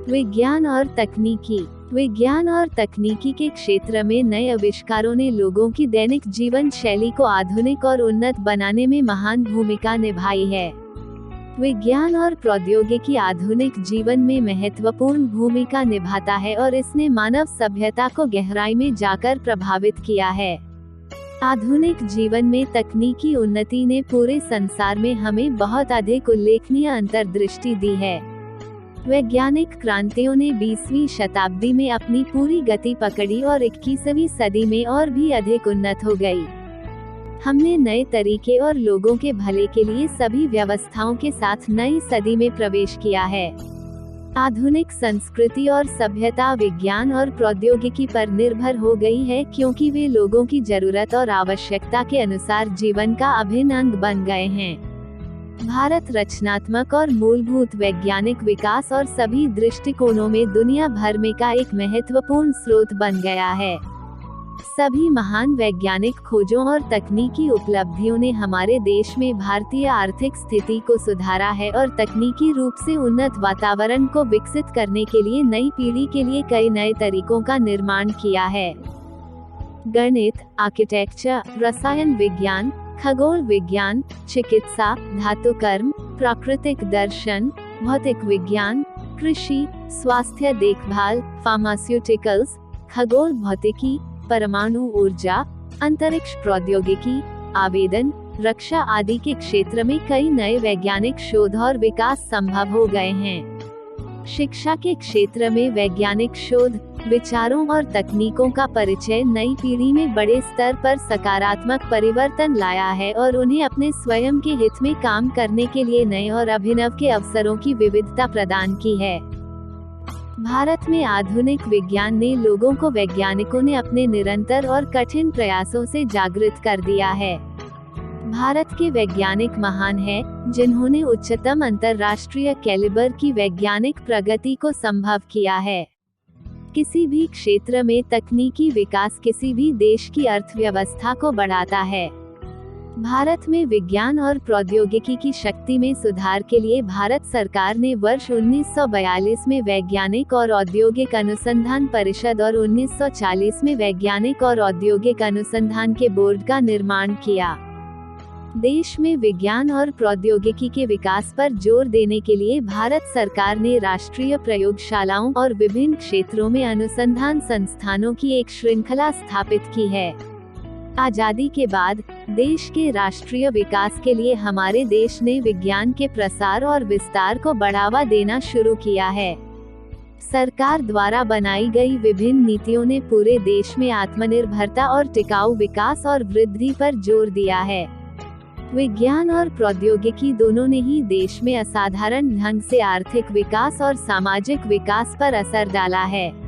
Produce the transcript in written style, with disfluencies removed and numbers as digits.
विज्ञान और तकनीकी। विज्ञान और तकनीकी के क्षेत्र में नए आविष्कारों ने लोगों की दैनिक जीवन शैली को आधुनिक और उन्नत बनाने में महान भूमिका निभाई है। विज्ञान और प्रौद्योगिकी आधुनिक जीवन में महत्वपूर्ण भूमिका निभाता है और इसने मानव सभ्यता को गहराई में जाकर प्रभावित किया है। आधुनिक जीवन में तकनीकी उन्नति ने पूरे संसार में हमें बहुत अधिक उल्लेखनीय अंतर्दृष्टि दी है। वैज्ञानिक क्रांतियों ने 20वीं शताब्दी में अपनी पूरी गति पकड़ी और 21वीं सदी में और भी अधिक उन्नत हो गई। हमने नए तरीके और लोगों के भले के लिए सभी व्यवस्थाओं के साथ नई सदी में प्रवेश किया है। आधुनिक संस्कृति और सभ्यता विज्ञान और प्रौद्योगिकी पर निर्भर हो गई है, क्योंकि वे लोगों की जरूरत और आवश्यकता के अनुसार जीवन का अभिन्न अंग बन गए हैं। भारत रचनात्मक और मूलभूत वैज्ञानिक विकास और सभी दृष्टिकोणों में दुनिया भर में का एक महत्वपूर्ण स्रोत बन गया है। सभी महान वैज्ञानिक खोजों और तकनीकी उपलब्धियों ने हमारे देश में भारतीय आर्थिक स्थिति को सुधारा है और तकनीकी रूप से उन्नत वातावरण को विकसित करने के लिए नई पीढ़ी के लिए कई नए तरीकों का निर्माण किया है। गणित, आर्किटेक्चर, रसायन विज्ञान, खगोल विज्ञान, चिकित्सा, धातुकर्म, प्राकृतिक दर्शन, भौतिक विज्ञान, कृषि, स्वास्थ्य देखभाल, फार्मास्यूटिकल्स, खगोल भौतिकी, परमाणु ऊर्जा, अंतरिक्ष प्रौद्योगिकी, आवेदन, रक्षा आदि के क्षेत्र में कई नए वैज्ञानिक शोध और विकास संभव हो गए हैं। शिक्षा के क्षेत्र में वैज्ञानिक शोध, विचारों और तकनीकों का परिचय नई पीढ़ी में बड़े स्तर पर सकारात्मक परिवर्तन लाया है और उन्हें अपने स्वयं के हित में काम करने के लिए नए और अभिनव के अवसरों की विविधता प्रदान की है। भारत में आधुनिक विज्ञान ने लोगों को वैज्ञानिकों ने अपने निरंतर और कठिन प्रयासों से जागृत कर दिया है। भारत के वैज्ञानिक महान हैं, जिन्होंने उच्चतम अंतर्राष्ट्रीय कैलिबर की वैज्ञानिक प्रगति को संभव किया है। किसी भी क्षेत्र में तकनीकी विकास किसी भी देश की अर्थव्यवस्था को बढ़ाता है। भारत में विज्ञान और प्रौद्योगिकी की शक्ति में सुधार के लिए भारत सरकार ने वर्ष 1942 में वैज्ञानिक और औद्योगिक अनुसंधान परिषद और 1940 में वैज्ञानिक और औद्योगिक अनुसंधान के बोर्ड का निर्माण किया। देश में विज्ञान और प्रौद्योगिकी के विकास पर जोर देने के लिए भारत सरकार ने राष्ट्रीय प्रयोगशालाओं और विभिन्न क्षेत्रों में अनुसंधान संस्थानों की एक श्रृंखला स्थापित की है। आजादी के बाद देश के राष्ट्रीय विकास के लिए हमारे देश ने विज्ञान के प्रसार और विस्तार को बढ़ावा देना शुरू किया है। सरकार द्वारा बनाई गई विभिन्न नीतियों ने पूरे देश में आत्मनिर्भरता और टिकाऊ विकास और वृद्धि पर जोर दिया है। विज्ञान और प्रौद्योगिकी दोनों ने ही देश में असाधारण ढंग से आर्थिक विकास और सामाजिक विकास पर असर डाला है।